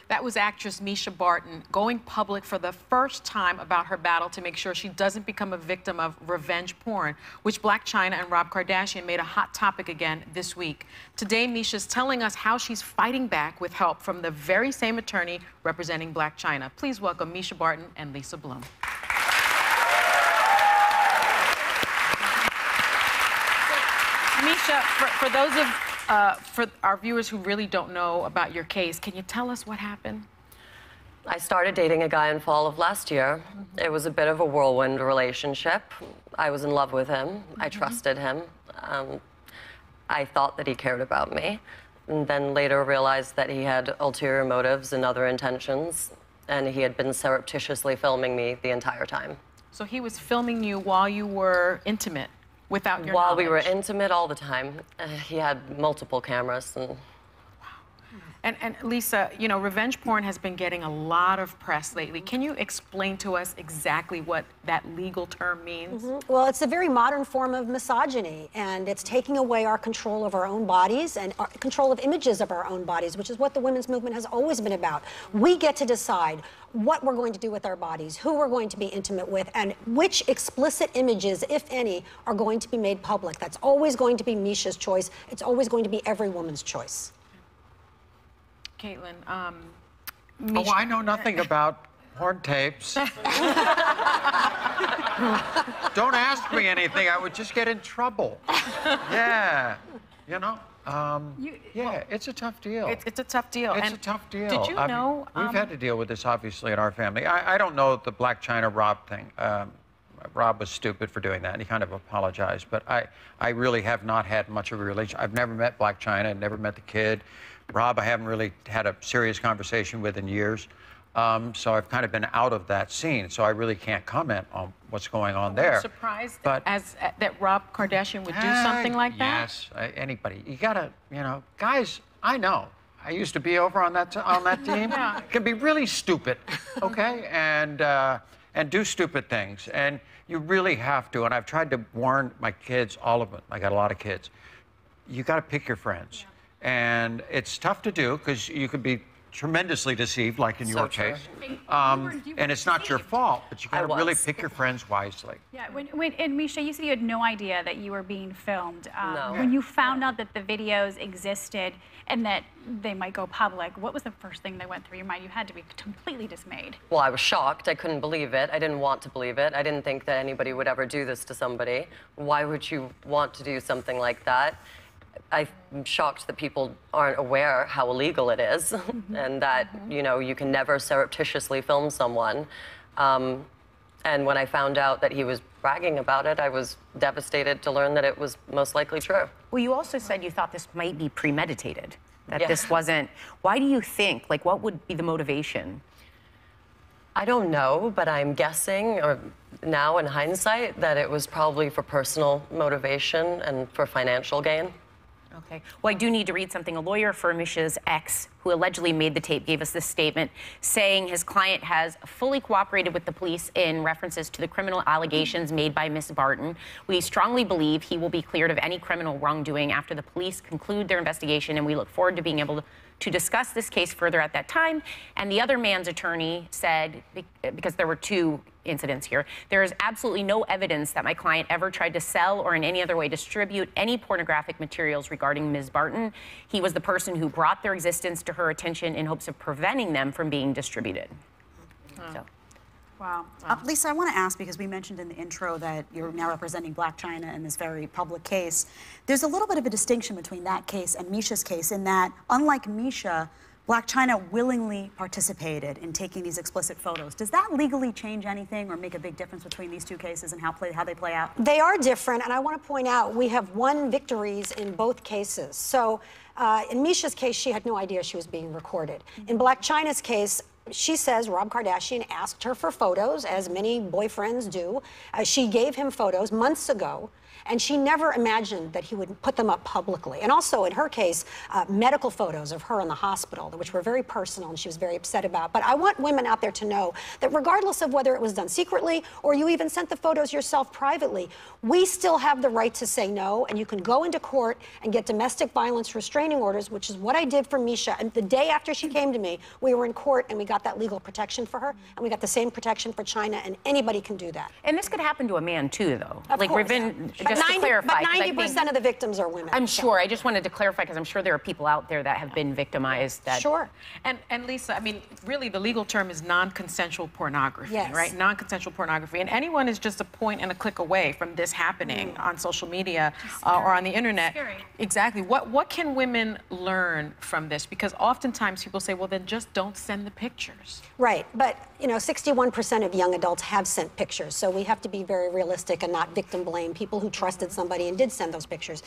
That was actress Mischa Barton going public for the first time about her battle to make sure she doesn't become a victim of revenge porn, which Blac Chyna and Rob Kardashian made a hot topic again this week. Today, Mischa's telling us how she's fighting back with help from the very same attorney representing Blac Chyna. Please welcome Mischa Barton and Lisa Bloom. Mischa, for those of for our viewers who really don't know about your case, can you tell us what happened? I started dating a guy in fall of last year. It was a bit of a whirlwind relationship. I was in love with him. I trusted him. I thought that he cared about me, and then later realized that he had ulterior motives and other intentions, and he had been surreptitiously filming me the entire time. So he was filming you while you were intimate? Without your While knowledge. we were intimate all the time. He had multiple cameras. And... And Lisa, you know, revenge porn has been getting a lot of press lately. Can you explain to us exactly what that legal term means? Well, it's a very modern form of misogyny, and it's taking away our control of our own bodies and our control of images of our own bodies, which is what the women's movement has always been about. We get to decide what we're going to do with our bodies, who we're going to be intimate with, and which explicit images, if any, are going to be made public. That's always going to be Mischa's choice. It's always going to be every woman's choice. Caitlin, oh, I know nothing about porn tapes. Don't ask me anything. I would just get in trouble. Yeah, you know. Yeah, it's a tough deal. It's a tough deal. It's a tough deal. Did you know? We've had to deal with this, obviously, in our family. I don't know the Blac Chyna Rob thing. Rob was stupid for doing that, and he kind of apologized. But I really have not had much of a relationship. I've never met Blac Chyna. I've never met the kid. Rob, I haven't really had a serious conversation with in years. So I've kind of been out of that scene. So I really can't comment on what's going on there. Are you surprised that Rob Kardashian would do something like that? Yes, anybody. You gotta, you know, guys, I know. I used to be over on that team. Yeah. It can be really stupid, okay? And do stupid things. And you really have to. And I've tried to warn my kids, all of them. I got a lot of kids. You got to pick your friends. Yeah. And it's tough to do because you could be tremendously deceived, like in your case. And it's not your fault, but you got to really pick your friends wisely. Yeah, and Mischa, you said you had no idea that you were being filmed. No. When you found out that the videos existed and that they might go public, what was the first thing that went through your mind? You had to be completely dismayed. Well, I was shocked. I couldn't believe it. I didn't want to believe it. I didn't think that anybody would ever do this to somebody. Why would you want to do something like that? I'm shocked that people aren't aware how illegal it is and that, you know, you can never surreptitiously film someone. And when I found out that he was bragging about it, I was devastated to learn that it was most likely true. Well, you also said you thought this might be premeditated, that this wasn't. Why do you think, like, what would be the motivation? I don't know, but I'm guessing, or now in hindsight, that it was probably for personal motivation and for financial gain. Okay. Well, I do need to read something. A lawyer for Mischa's ex, who allegedly made the tape, gave us this statement saying his client has fully cooperated with the police in references to the criminal allegations made by Ms. Barton. We strongly believe he will be cleared of any criminal wrongdoing after the police conclude their investigation, and we look forward to being able to discuss this case further at that time. And the other man's attorney said, because there were two incidents here, there is absolutely no evidence that my client ever tried to sell or in any other way distribute any pornographic materials regarding Ms. Barton. He was the person who brought their existence to her attention in hopes of preventing them from being distributed. So. Wow. Lisa, I want to ask, because we mentioned in the intro that you're now representing Blac Chyna in this very public case. There's a little bit of a distinction between that case and Mischa's case in that, unlike Mischa, Blac Chyna willingly participated in taking these explicit photos. Does that legally change anything or make a big difference between these two cases and how they play out? They are different, and I want to point out we have won victories in both cases. So in Mischa's case, she had no idea she was being recorded. In Blac Chyna's case, she says Rob Kardashian asked her for photos, as many boyfriends do. She gave him photos months ago, And she never imagined that he would put them up publicly. And also, in her case, medical photos of her in the hospital, which were very personal and she was very upset about. But I want women out there to know that regardless of whether it was done secretly or you even sent the photos yourself privately, we still have the right to say no, and you can go into court and get domestic violence restraining orders, which is what I did for Mischa. And the day after she came to me, we were in court and we got that legal protection for her, and we got the same protection for Chyna, and anybody can do that. And this could happen to a man too, though. Of like course. just to clarify. But 90% of the victims are women. I'm sure. I just wanted to clarify because I'm sure there are people out there that have been victimized. That Sure. And Lisa, I mean, really, the legal term is non-consensual pornography, right? Non-consensual pornography. And anyone is just a point and a click away from this happening on social media or on the internet. Scary. Exactly. What can women learn from this? Because oftentimes people say, well, then just don't send the pictures. Right, but you know, 61% of young adults have sent pictures, so we have to be very realistic and not victim blame people who trusted somebody and did send those pictures.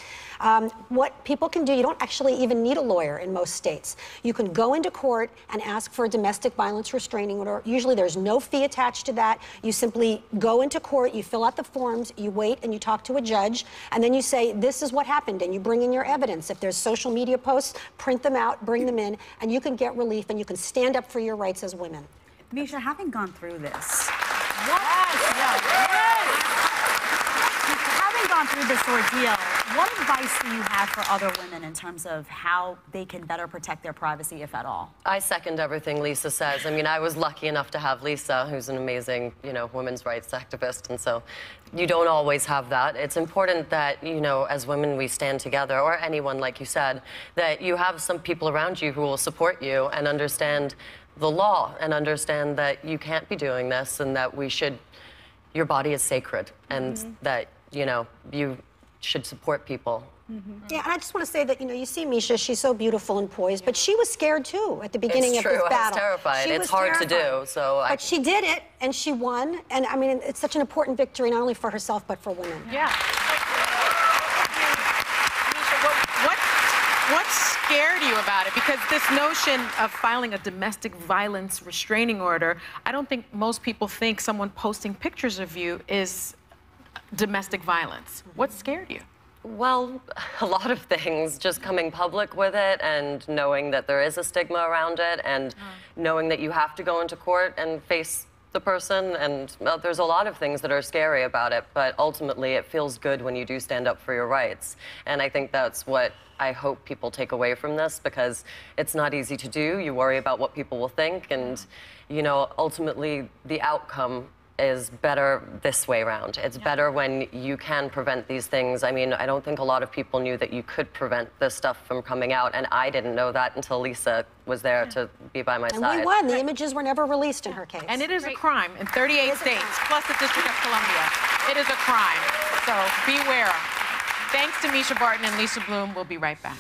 What people can do, you don't actually even need a lawyer in most states. You can go into court and ask for a domestic violence restraining order. Usually there's no fee attached to that. You simply go into court, you fill out the forms, you wait and you talk to a judge, and then you say, this is what happened, and you bring in your evidence. If there's social media posts, print them out, bring them in, and you can get relief and you can stand up for your rights as women. Mischa, having gone through this, having gone through this ordeal, what advice do you have for other women in terms of how they can better protect their privacy, if at all? I second everything Lisa says. I mean, I was lucky enough to have Lisa, who's an amazing, you know, women's rights activist, and so you don't always have that. It's important that, you know, as women we stand together, or anyone, like you said, that you have some people around you who will support you and understand the law and understand that you can't be doing this and that we should, your body is sacred, and that, you know, you should support people. Yeah, and I just want to say that, you know, you see Mischa, she's so beautiful and poised, but she was scared too at the beginning of this battle. I was terrified. It's hard to do, so But she did it, and she won, and I mean, it's such an important victory, not only for herself, but for women. Yeah. What scared you about it? Because this notion of filing a domestic violence restraining order, I don't think most people think someone posting pictures of you is domestic violence. What scared you? Well, a lot of things. Just coming public with it and knowing that there is a stigma around it and knowing that you have to go into court and face the person, and well, there's a lot of things that are scary about it, but ultimately it feels good when you do stand up for your rights. And I think that's what I hope people take away from this, because it's not easy to do. You worry about what people will think, and you know, ultimately the outcome is better this way around. It's better when you can prevent these things. I mean, I don't think a lot of people knew that you could prevent this stuff from coming out, and I didn't know that until Lisa was there to be by my side. And we won. The images were never released in her case. And it is a crime in 38 states, plus the District of Columbia. It is a crime. So beware. Thanks to Mischa Barton and Lisa Bloom. We'll be right back.